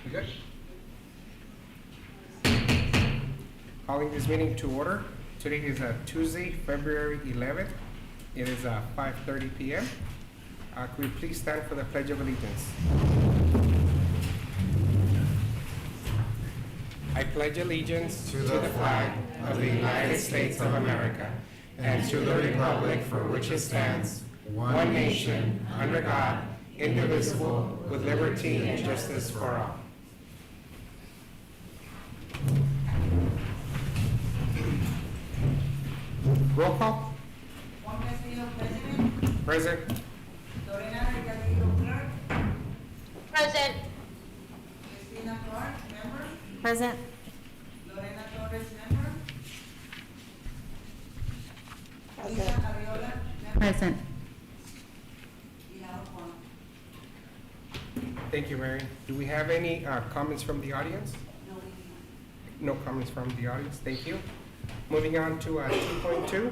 You good? Calling this meeting to order. Today is Tuesday, February 11th. It is 5:30 p.m. Could we please stand for the Pledge of Allegiance? I pledge allegiance to the flag of the United States of America and to the republic for which it stands, one nation, under God, indivisible, with liberty and justice for all. Roll call. Juan Castillo, President. Present. Lorena Delgadillo, Clerk. Present. Cristina Clark, Member. Present. Lorena Torres, Member. Lisa Arriola, Member. Present. We have a quorum. Thank you, Mary. Do we have any comments from the audience? No, we do No comments from the audience. Thank you. Moving on to 2.2,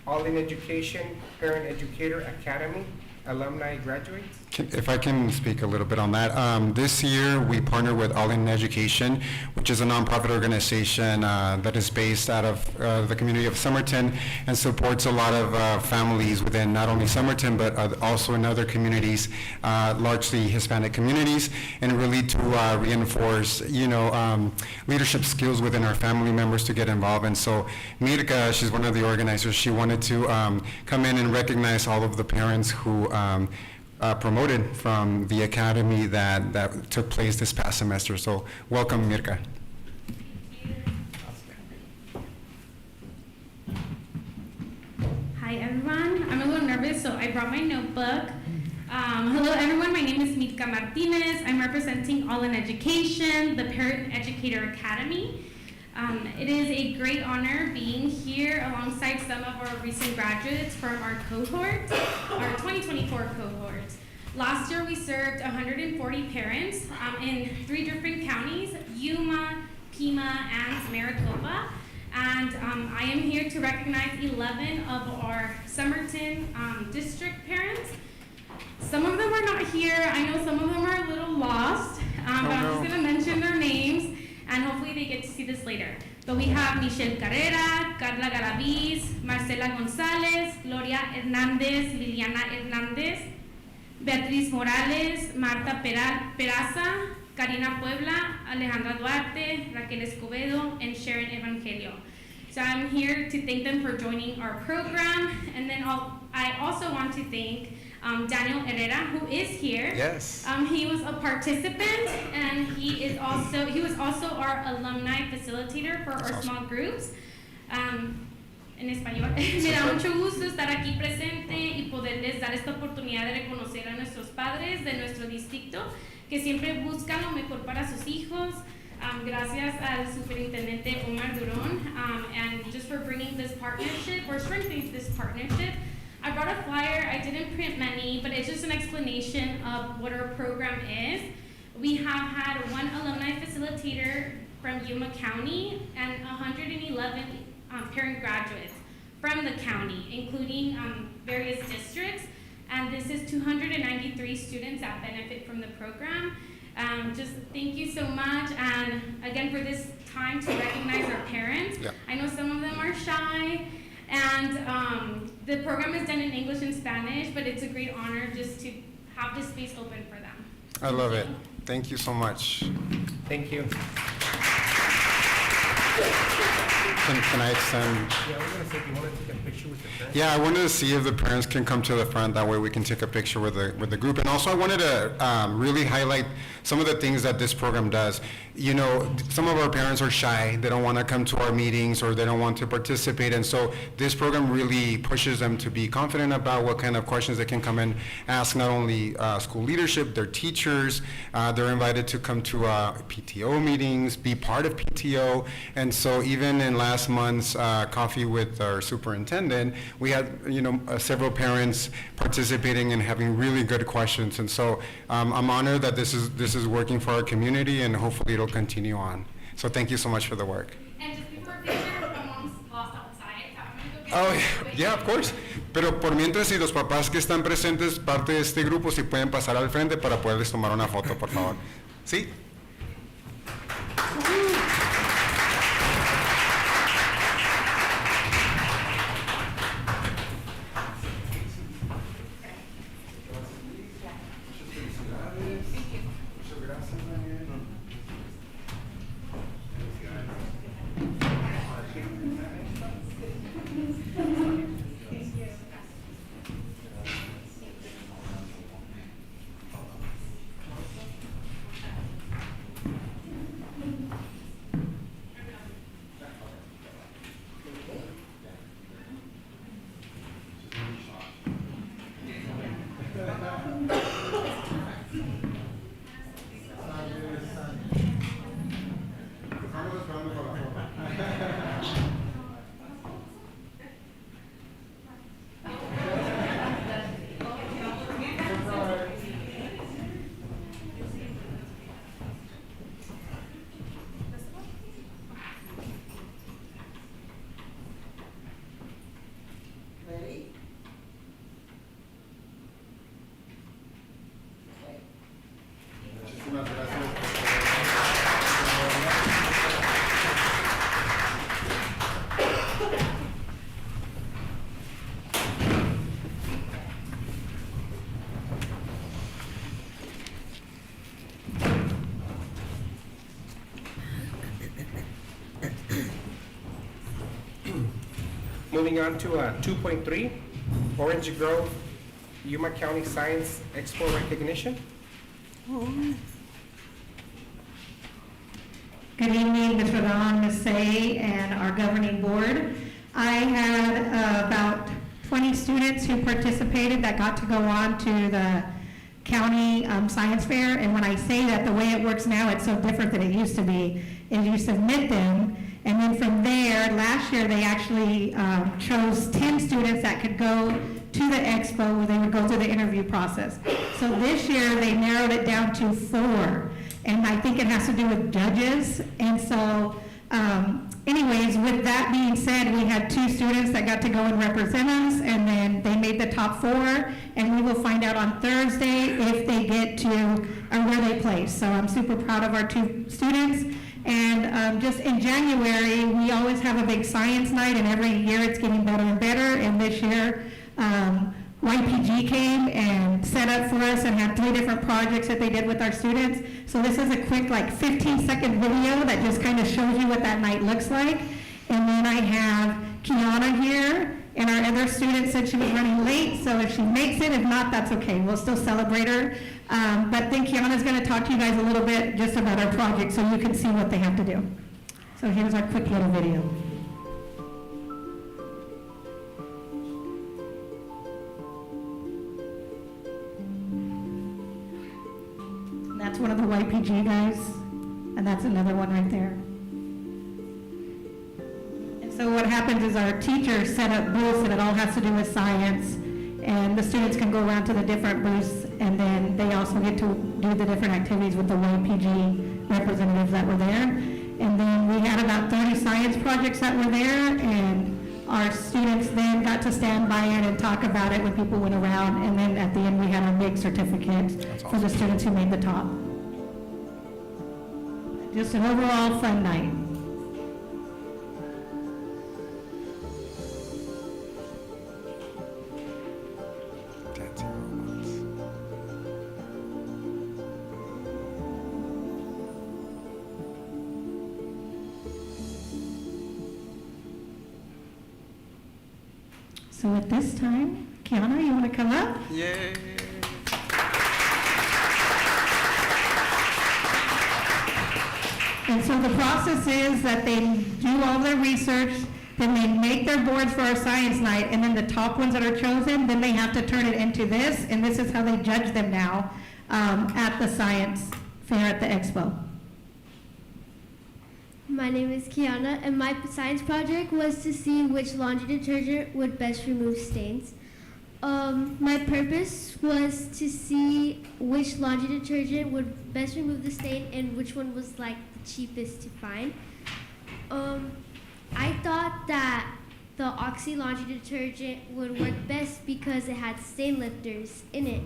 All in Education Parent Educator Academy Alumni Graduates. If I can speak a little bit on that. This year, we partner with All in Education, which is a nonprofit organization that is based out of the community of Somerton and supports a lot of families within not only Somerton, but also in other communities, largely Hispanic communities, and really to reinforce, leadership skills within our family members to get involved. And so Mirka, she's one of the organizers, she wanted to come in and recognize all of the parents who promoted from the academy that took place this past semester. So welcome, Mirka. Hi everyone, I'm a little nervous, so I brought my notebook. Hello everyone, my name is Mirka Martinez. I'm representing All in Education, the Parent Educator Academy. It is a great honor being here alongside some of our recent graduates from our cohort, our 2024 cohort. Last year we served 140 parents in 3 different counties, Yuma, Pima, and Maricopa. And I am here to recognize 11 of our Somerton district parents. Some of them are not here. I know some of them are a little lost, but I'm just going to mention their names, and hopefully they get to see this later. But we have Michelle Carrera, Carla Garaviz, Marcela Gonzalez, Gloria Hernandez, Liliana Hernandez, Beatriz Morales, Marta Peraza, Karina Puebla, Alejandra Duarte, Raquel Escobedo, and Sharon Evangelio. So I'm here to thank them for joining our program, and then I also want to thank Daniel Herrera, who is here. Yes. He was a participant, and he was also our alumni facilitator for our small groups. En español. Me da mucho gusto estar aquí presente y poderles dar esta oportunidad de reconocer a nuestros padres de nuestro distrito que siempre buscan lo mejor para sus hijos. Gracias al superintendente Omar Durón, and just for bringing this partnership or strengthening this partnership. I brought a flyer. I didn't print many, but it's just an explanation of what our program is. We have had 1 alumni facilitator from Yuma County and 111 parent graduates from the county, including various districts. And this is 293 students that benefit from the program. Just thank you so much, and again for this time to recognize our parents. Yeah. I know some of them are shy, and the program is done in English and Spanish, but it's a great honor just to have this space open for them. I love it. Thank you so much. Thank you. Can I extend? Yeah, I was going to say, do you want to take a picture with your parents? Yeah, I wanted to see if the parents can come to the front. That way we can take a picture with the group. And also I wanted to really highlight some of the things that this program does. Some of our parents are shy. They don't want to come to our meetings, or they don't want to participate. And so this program really pushes them to be confident about what kind of questions they can come and ask not only school leadership, their teachers. They're invited to come to PTO meetings, be part of PTO. And so even in last month's coffee with our superintendent, we had several parents participating and having really good questions. And so I'm honored that this is working for our community, and hopefully it'll continue on. So thank you so much for the work. And just before a picture, my mom's lost outside, so I'm Oh, going to go yeah, of course. Pero por mientras, si los papás que están presentes, parte de este grupo, si pueden pasar al frente para poderles tomar una foto, por favor. ¿Sí? Ready? Okay. Muchísimas gracias. Moving on to 2.3, Orange Grove, Yuma County Science Expo recognition. Good evening, Mr. Ron, Ms. Say, and our governing board. I had about 20 students who participated that got to go on to the county science fair. And when I say that, the way it works now, it's so different than it used to be, is you submit them, and then from there, last year, they actually chose 10 students that could go to the expo where they would go through the interview process. So this year, they narrowed it down to 4. And I think it has to do with judges. And so, anyways, with that being said, we had 2 students that got to go and represent us, and then they made the top 4, and we will find out on Thursday if they get to, or where they place. So I'm super proud of our 2 students. And just in January, we always have a big science night, and every year it's getting better and better. And this year, YPG came and set up for us and had 3 different projects that they did with our students. So this is a quick, like, 15-second video that just kind of shows you what that night looks like. And then I have Kiana here, and our other student said she was running late, so if she makes it, if not, that's okay. We'll still celebrate her. But then Kiana's going to talk to you guys a little bit just about our project so you can see what they have to do. So here's our quick little video. And that's one of the YPG guys, and that's another one right there. And so what happens is our teachers set up booths, and it all has to do with science, and the students can go around to the different booths, and then they also get to do the different activities with the YPG representatives that were there. And then we had about 30 science projects that were there, and our students then got to stand by it and talk about it when people went around, and then at the end we had our big certificate for the students who made the top. Just an overall fun night. Dancing robots. So at this time, Kiana, you want to come up? Yay! And so the process is that they do all their research, then they make their boards for our science night, and then the top ones that are chosen, then they have to turn it into this, and this is how they judge them now at the science fair at the expo. My name is Kiana, and my science project was to see which laundry detergent would best remove stains. My purpose was to see which laundry detergent would best remove the stain and which one was like the cheapest to find. I thought that the Oxy laundry detergent would work best because it had stain lifters in it.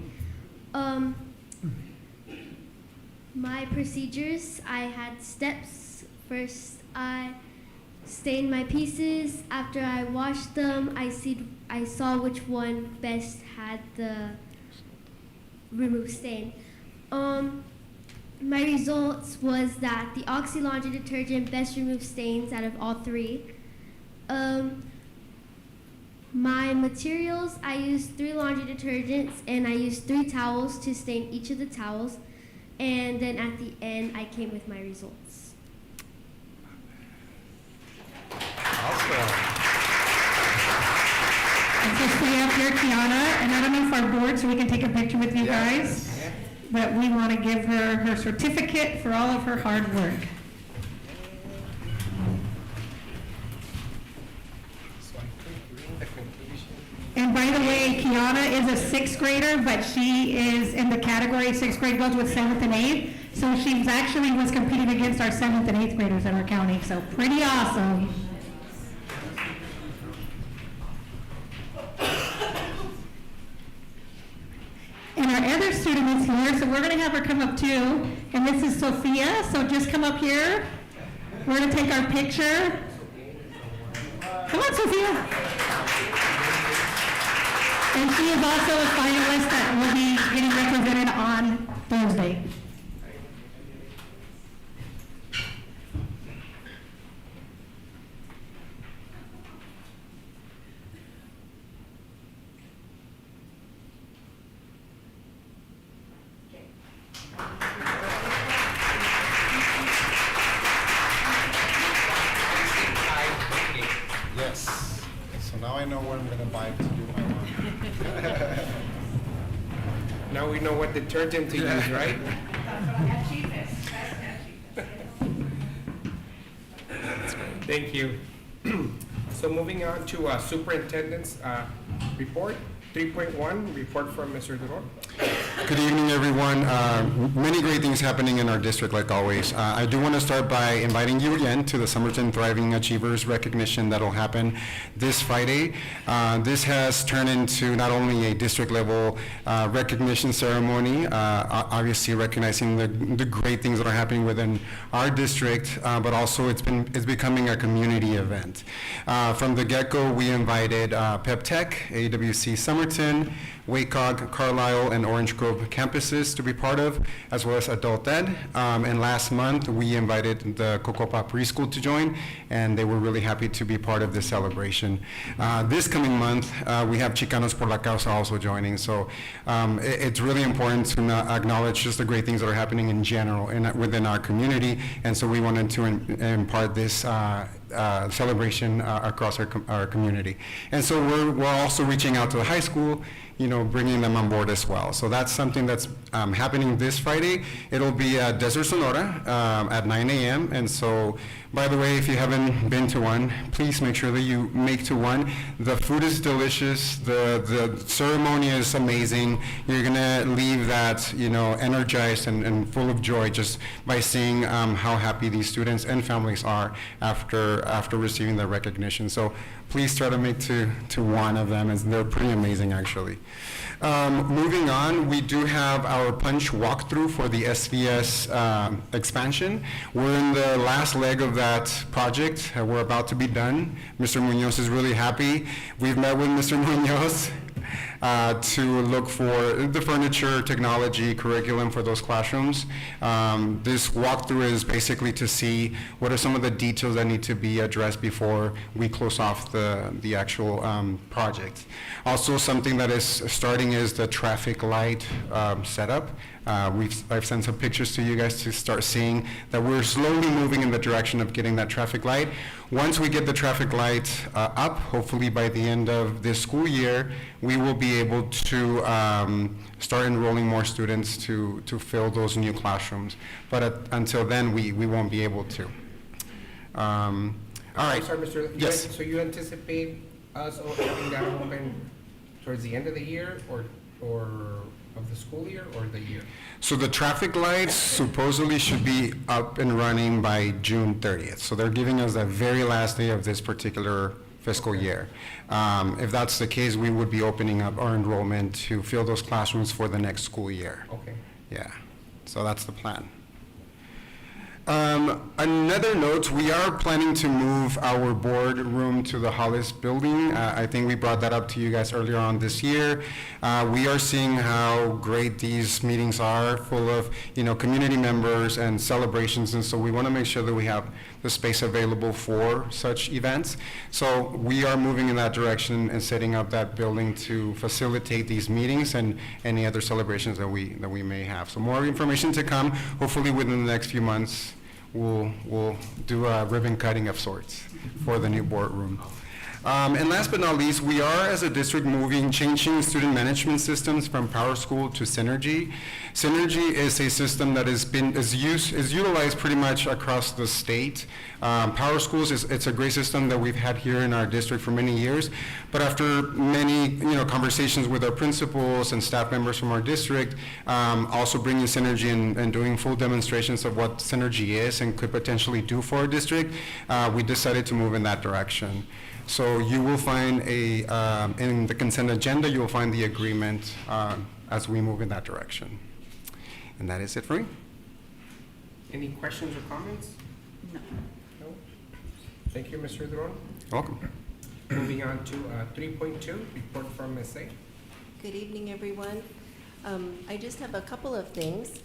My procedures, I had steps First, I stained my pieces. After I washed them, I saw which one best had the remove stain. My results was that the Oxy laundry detergent best removes stains out of all three. My materials, I used 3 laundry detergents and I used 3 towels to stain each of the towels. And then at the end, I came with my results. And so stay up here, Kiana, and I don't know if our board, so we can take a picture with you guys. But we want to give her her certificate for all of her hard work. And by the way, Kiana is a 6th grader, but she is in the category 6th grade goes with 7th and 8th. So she actually was competing against our 7th and 8th graders in our county. So pretty awesome. And our other student is here, so we're going to have her come up too. And this is Sophia, so just come up here. We're going to take our picture. Come on, Sophia. And she is also a finalist that will be getting represented on Thursday. Yes. So now I know what I'm gonna buy to do my laundry. Now we know what detergent to use, right? Thank you. So moving on to superintendent's report, 3.1, report from Mr. Duron. Good evening, everyone. Many great things happening in our district, like always. I do want to start by inviting you again to the Somerton Thriving Achievers recognition that will happen this Friday. This has turned into not only a district-level recognition ceremony, obviously recognizing the great things that are happening within our district, but also it's becoming a community event. From the get-go, we invited Pep Tech, AWC Somerton, WACOG, Carlisle, and Orange Grove campuses to be part of, as well as Adult Ed. And last month, we invited the Cocopa Preschool to join, and they were really happy to be part of this celebration. This coming month, we have Chicanos por la Causa also joining, so it's really important to acknowledge just the great things that are happening in general within our community, and so we wanted to impart this celebration across our community. And so we're also reaching out to the high school, bringing them on board as well. So that's something that's happening this Friday. It'll be at Desert Sonora at 9 a.m. And so, by the way, if you haven't been to one, please make sure that you make to one. The food is delicious. The ceremony is amazing. You're gonna leave that, energized and full of joy just by seeing how happy these students and families are after receiving the recognition. So please try to make to one of them, as they're pretty amazing, actually. Moving on, we do have our punch walkthrough for the SVS expansion. We're in the last leg of that project. We're about to be done. Mr. Munoz is really happy. We've met with Mr. Munoz to look for the furniture, technology, curriculum for those classrooms. This walkthrough is basically to see what are some of the details that need to be addressed before we close off the actual project. Also, something that is starting is the traffic light setup. I've sent some pictures to you guys to start seeing that we're slowly moving in the direction of getting that traffic light. Once we get the traffic light up, hopefully by the end of this school year, we will be able to start enrolling more students to fill those new classrooms. But until then, we won't be able to. All right. I'm sorry, Mr. Yes. So you anticipate us having that open towards the end of the year or of the school year or the year? So the traffic lights supposedly should be up and running by June 30th. So they're giving us the very last day of this particular fiscal year. If that's the case, we would be opening up our enrollment to fill those classrooms for the next school year. Okay. Yeah, so that's the plan. Another note, we are planning to move our board room to the Hollis building. I think we brought that up to you guys earlier on this year. We are seeing how great these meetings are, full of, community members and celebrations, and so we want to make sure that we have the space available for such events. So we are moving in that direction and setting up that building to facilitate these meetings and any other celebrations that we may have. So more information to come, hopefully within the next few months. We'll do a ribbon cutting of sorts for the new boardroom. And last but not least, we are, as a district, changing student management systems from PowerSchool to Synergy. Synergy is a system that is utilized pretty much across the state. PowerSchools it's a great system that we've had here in our district for many years. But after many conversations with our principals and staff members from our district, also bringing Synergy and doing full demonstrations of what Synergy is and could potentially do for our district, we decided to move in that direction. So you will find in the consent agenda, you will find the agreement as we move in that direction. And that is it for me. Any questions or comments? No. No? Thank you, Mr. Dron. Welcome. Moving on to 3.2, report from Ms. A. Good evening, everyone. I just have a couple of things.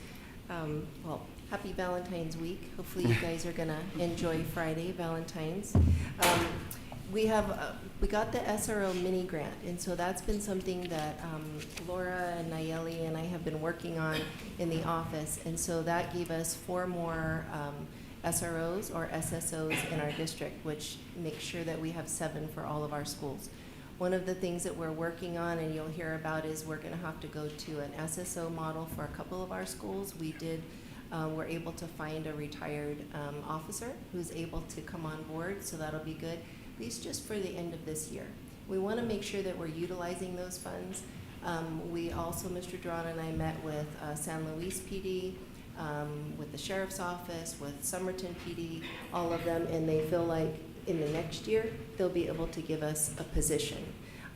Happy Valentine's Week. Hopefully you guys are gonna enjoy Friday, Valentine's. We got the SRO mini grant, and so that's been something that Laura and Nayeli and I have been working on in the office, and so that gave us 4 more SROs or SSOs in our district, which makes sure that we have 7 for all of our schools. One of the things that we're working on and you'll hear about is we're gonna have to go to an SSO model for a couple of our schools. We're able to find a retired officer who's able to come on board, so that'll be good. At least just for the end of this year. We want to make sure that we're utilizing those funds. We also, Mr. Dron and I met with San Luis PD, with the Sheriff's Office, with Somerton PD, all of them, and they feel like in the next year, they'll be able to give us a position.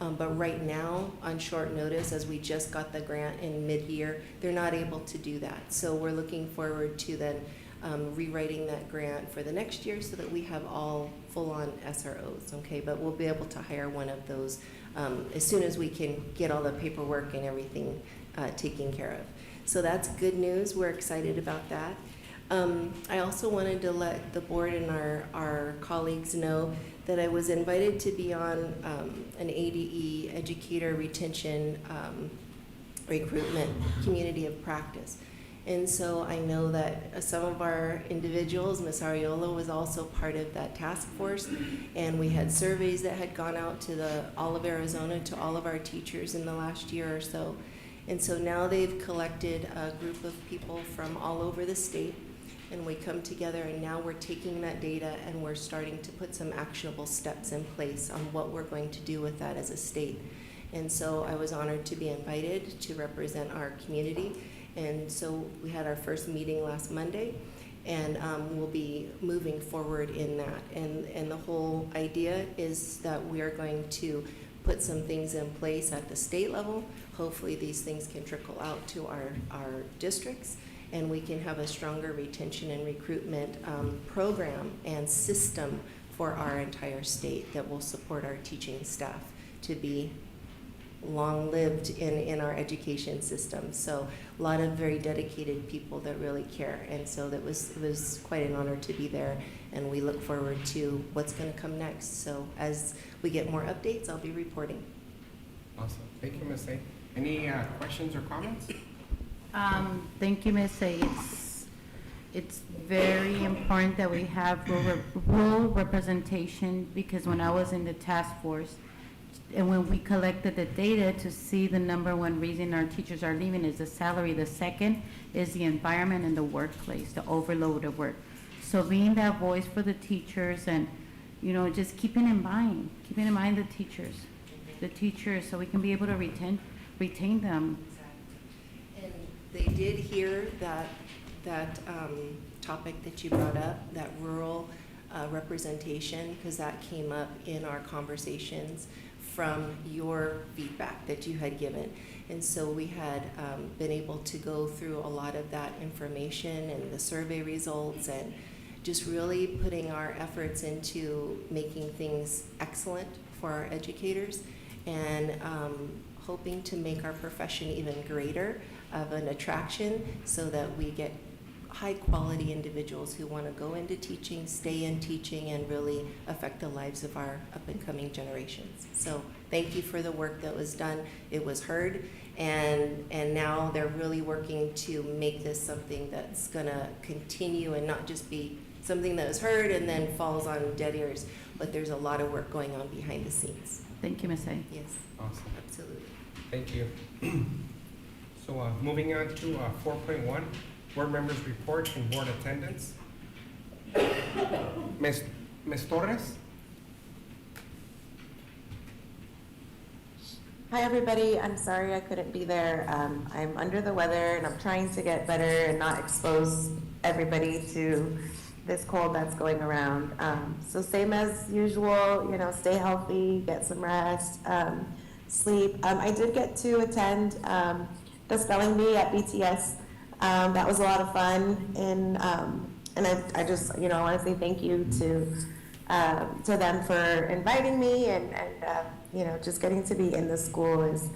But right now, on short notice, as we just got the grant in mid-year, they're not able to do that. So we're looking forward to then rewriting that grant for the next year so that we have all full-on SROs, okay? But we'll be able to hire one of those as soon as we can get all the paperwork and everything taken care of. So that's good news. We're excited about that. I also wanted to let the board and our colleagues know that I was invited to be on an ADE, Educator Retention Recruitment Community of Practice. And so I know that some of our individuals, Ms. Ariola was also part of that task force, and we had surveys that had gone out to all of Arizona, to all of our teachers in the last year or so. And so now they've collected a group of people from all over the state, and we come together, and now we're taking that data and we're starting to put some actionable steps in place on what we're going to do with that as a state. And so I was honored to be invited to represent our community. And so we had our first meeting last Monday, and we'll be moving forward in that. And the whole idea is that we are going to put some things in place at the state level. Hopefully these things can trickle out to our districts, and we can have a stronger retention and recruitment program and system for our entire state that will support our teaching staff to be long-lived in our education system. So a lot of very dedicated people that really care, and so it was quite an honor to be there, and we look forward to what's going to come next. So as we get more updates, I'll be reporting. Awesome. Thank you, Ms. A. Any questions or comments? Thank you, Ms. A. It's very important that we have rural representation, because when I was in the task force, and when we collected the data to see the number one reason our teachers are leaving is the salary, the second is the environment and the workplace, the overload of work. So being that voice for the teachers, and just keeping in mind the teachers, so we can be able to retain them. And they did hear that topic that you brought up, that rural representation, because that came up in our conversations from your feedback that you had given. And so we had been able to go through a lot of that information and the survey results and just really putting our efforts into making things excellent for our educators and hoping to make our profession even greater of an attraction so that we get high quality individuals who want to go into teaching, stay in teaching, and really affect the lives of our up and coming generations. So thank you for the work that was done. It was heard, and now they're really working to make this something that's going to continue and not just be something that was heard and then falls on dead ears, but there's a lot of work going on behind the scenes. Thank you, Ms. A. Yes, Awesome. absolutely. Thank you. So moving on to 4.1, board members' report and board attendance. Ms. Torres? Hi, everybody. I'm sorry I couldn't be there. I'm under the weather and I'm trying to get better and not expose everybody to this cold that's going around. So same as usual, you know, stay healthy, get some rest, sleep. I did get to attend the spelling bee at BTS. That was a lot of fun, and I just, you know, I want to say thank you to them for inviting me, and you know, just getting to be in the school is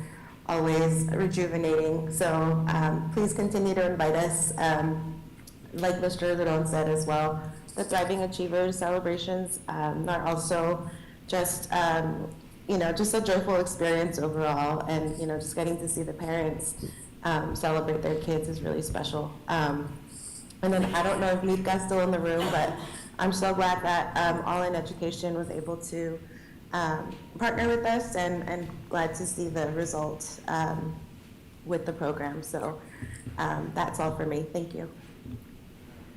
always rejuvenating. So please continue to invite us. Like Mr. Leron said as well, the Thriving Achievers celebrations are also just, you know, just a joyful experience overall, and you know, just getting to see the parents celebrate their kids is really special. And then I don't know if Mika's still in the room, but I'm so glad that All in Education was able to partner with us, and glad to see the results with the program. So that's all for me. Thank you.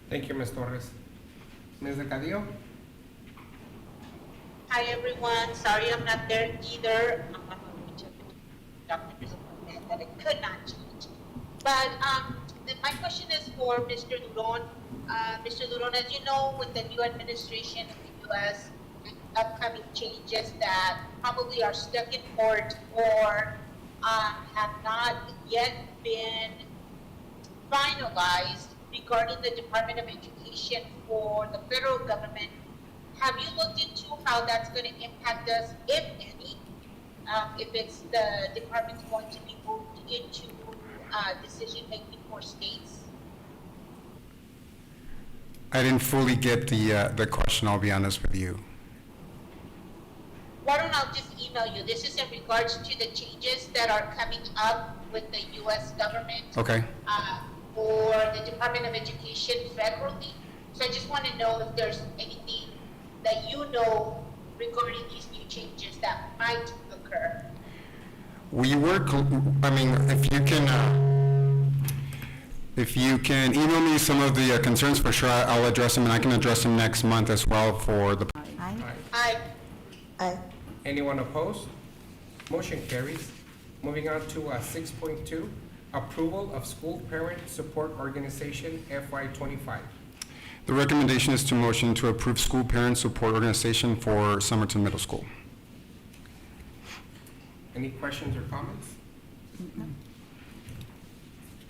Thank you, Ms. Torres. Ms. Cadillo? Hi everyone, sorry I'm not there either. Doctor's appointment that I could not change. But my question is for Mr. Duron. Mr. Duron, as you know, with the new administration in the U.S., upcoming changes that probably are stuck in court or have not yet been finalized regarding the Department of Education for the federal government. Have you looked into how that's going to impact us, if any? If it's the department's going to be moved into decision making for states? I didn't fully get the question, I'll be honest with you. Why don't I just email you? This is in regards to the changes that are coming up with the U.S. government. Okay. For the Department of Education federally. So I just want to know if there's anything that you know regarding these new changes that might occur. We work, I mean, if you can email me some of the concerns, for sure I'll address them, and I can address them next month as well for the. Aye. Anyone opposed? Motion carries. Moving on to 6.2, approval of school parent support organization FY25. The recommendation is to motion to approve school parent support organization for Somerton Middle School. Any questions or comments?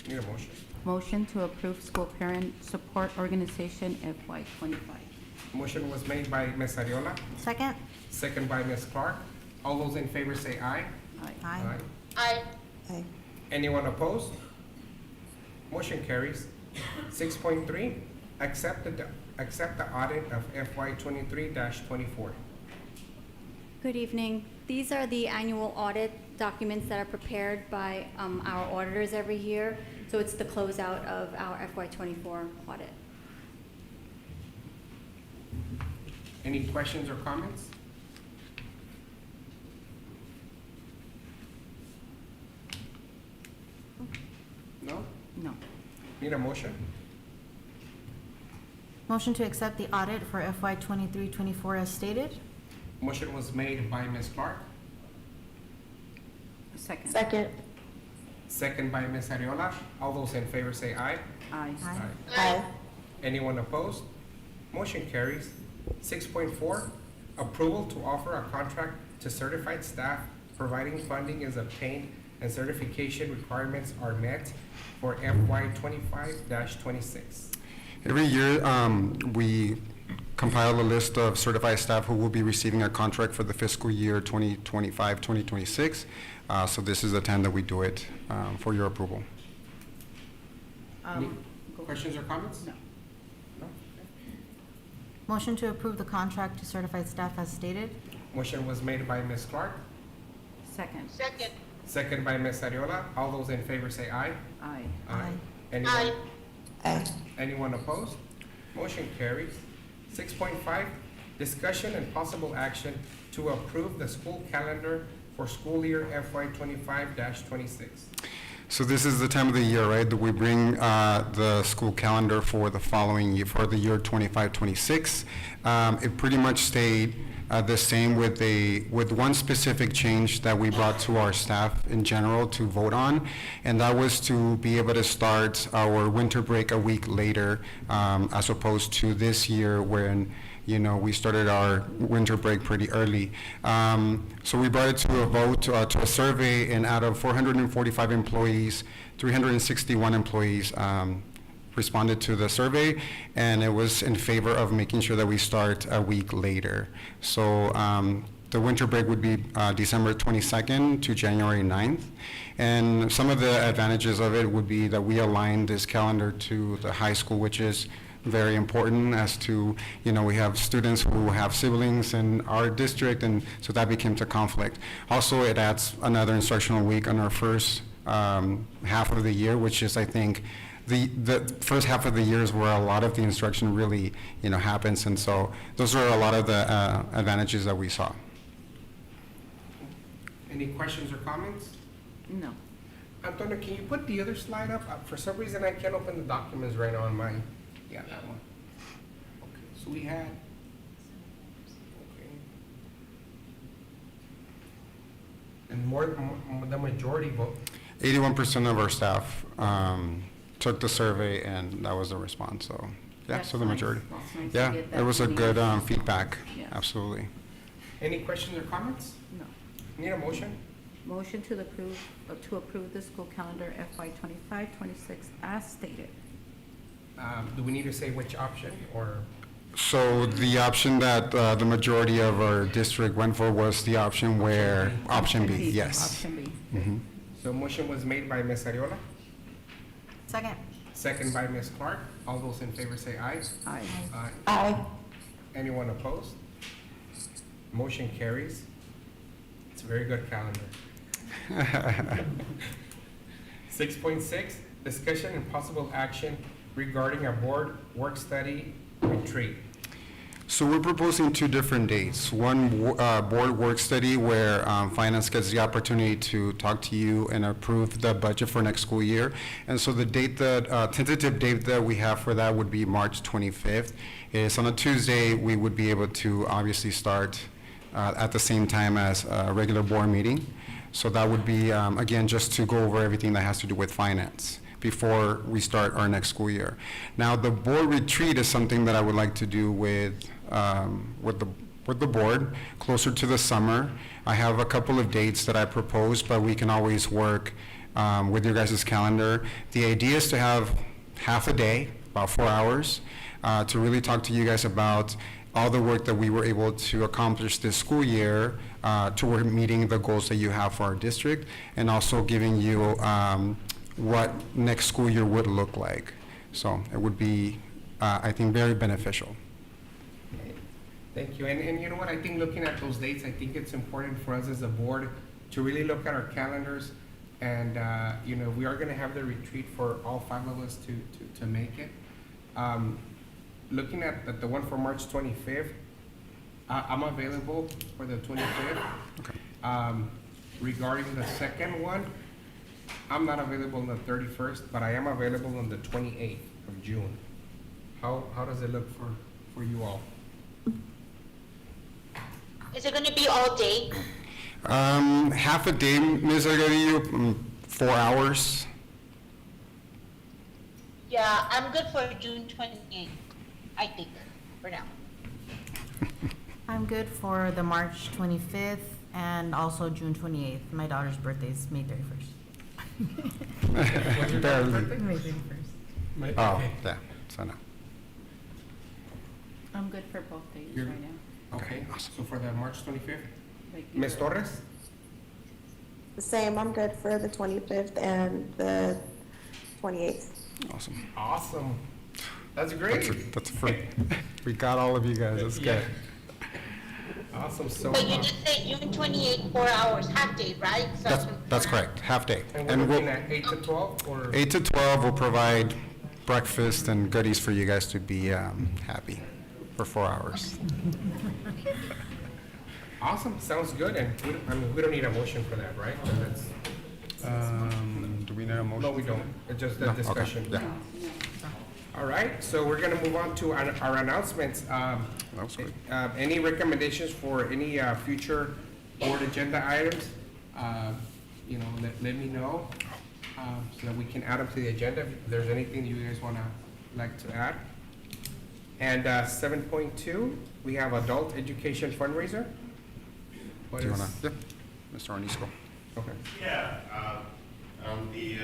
Need a motion? Motion to approve school parent support organization FY25. Motion was made by Ms. Ariola, Second. second by Ms. Clark. All those in favor say aye. Aye. Aye. Aye. Anyone opposed? Motion carries. 6.3, accept the audit of FY 23-24. Good evening. These are the annual audit documents that are prepared by our auditors every year. So it's the closeout of our FY24 audit. Any questions or comments? No? No. Need a motion? Motion to accept the audit for FY 23-24 as stated. Motion was made by Ms. Clark, Second. Second. second by Ms. Ariola. All those in favor say aye. Aye. Aye. Anyone opposed? Motion carries. 6.4, approval to offer a contract to certified staff, providing funding is obtained and certification requirements are met for FY 25-26. Every year, we compile a list of certified staff who will be receiving a contract for the fiscal year 2025, 2026. So this is the time that we do it for your approval. Any questions or comments? No. No? Motion to approve the contract to certified staff as stated. Motion was made by Ms. Clark, Second. Second. second by Ms. Ariola. All those in favor say aye. Aye. Aye. Anyone, Aye. anyone opposed? Motion carries. 6.5, discussion and possible action to approve the school calendar for school year FY 25-26. So this is the time of the year, right, that we bring the school calendar for the following year, for the year 25, 26. It pretty much stayed the same with one specific change that we brought to our staff in general to vote on, and that was to be able to start our winter break a week later, as opposed to this year when, you know, we started our winter break pretty early. So we brought it to a vote, to a survey, and out of 445 employees, 361 employees responded to the survey, and it was in favor of making sure that we start a week later. So the winter break would be December 22nd to January 9th. And some of the advantages of it would be that we align this calendar to the high school, which is very important as to, you know, we have students who have siblings in our district, and so that became a conflict. Also, it adds another instructional week on our first half of the year, which is, I think, the first half of the year is where a lot of the instruction really, you know, happens, and so those are a lot of the advantages that we saw. Any questions or comments? No. Antonio, can you put the other slide up? For some reason, I can't open the documents right now on mine. Yeah, that one. Okay, so we had, okay. And the majority vote. 81% of our staff took the survey, and that was the response, so, yeah, That's so the nice. majority. That's nice to Yeah, get it that was a good feedback. feedback, Yes. absolutely. Any questions or comments? No. Need a motion? Motion to approve the school calendar FY 25, 26 as stated. Do we need to say which option, or? So the option that the majority of our district went for was the option where, option B, yes. Option B. Mhm. So motion was made by Ms. Ariola, Second. second by Ms. Clark. All those in favor say aye. Aye. Aye. Aye. Anyone opposed? Motion carries. It's a very good calendar. 6.6, discussion and possible action regarding a board work-study retreat. So we're proposing two different dates. One board work study where finance gets the opportunity to talk to you and approve the budget for next school year. And so the date that, tentative date that we have for that would be March 25th. It's on a Tuesday. We would be able to obviously start at the same time as a regular board meeting. So that would be, again, just to go over everything that has to do with finance before we start our next school year. Now, the board retreat is something that I would like to do with the board closer to the summer. I have a couple of dates that I proposed, but we can always work with your guys' calendar. The idea is to have half a day, about 4 hours, to really talk to you guys about all the work that we were able to accomplish this school year toward meeting the goals that you have for our district, and also giving you what next school year would look like. So it would be, I think, very beneficial. Okay. Thank you. And you know what, I think looking at those dates, I think it's important for us as a board to really look at our calendars. And, you know, we are going to have the retreat for all 5 of us to make it. Looking at the one for March 25th, I'm available for the 25th. Okay. Regarding the second one, I'm not available on the 31st, but I am available on the 28th of June. How does it look for you all? Is it gonna be all day? Half a day, Ms. Argarillo, 4 hours. Yeah, I'm good for June 28th, I think, for now. I'm good for the March 25th And also June 28th. My daughter's birthday is May 31st. When's your daughter's Barely. birthday? May 31st. Oh, Okay. yeah, so no. I'm good for both days You're- right now. Okay, so for the March 25th? Like, Ms. Torres? The same, I'm good for the 25th and the 28th. Awesome. Awesome. That's That's, great. that's free. We got all of you guys, that's Yeah. good. Awesome, so. But you just said June 28, 4 hours, half day, right? So That's correct, half day. And we're And looking we'll, at 8 to 12, or? 8 to 12, we'll provide breakfast and goodies for you guys to be happy for 4 hours. Awesome, sounds good, and we don't need a motion for that, right? That's- Do we need a motion? No, we don't, it's just No? a discussion. Okay, yeah, All right, so we're gonna move on to our announcements. that was good. Any recommendations for any future board agenda items? You know, let me know, so that we can add them to the agenda, if there's anything you guys like to add. And 7.2, we have adult education fundraiser. What Do you is- wanna, yeah, Mr. Ornisco. Okay. Yeah, on the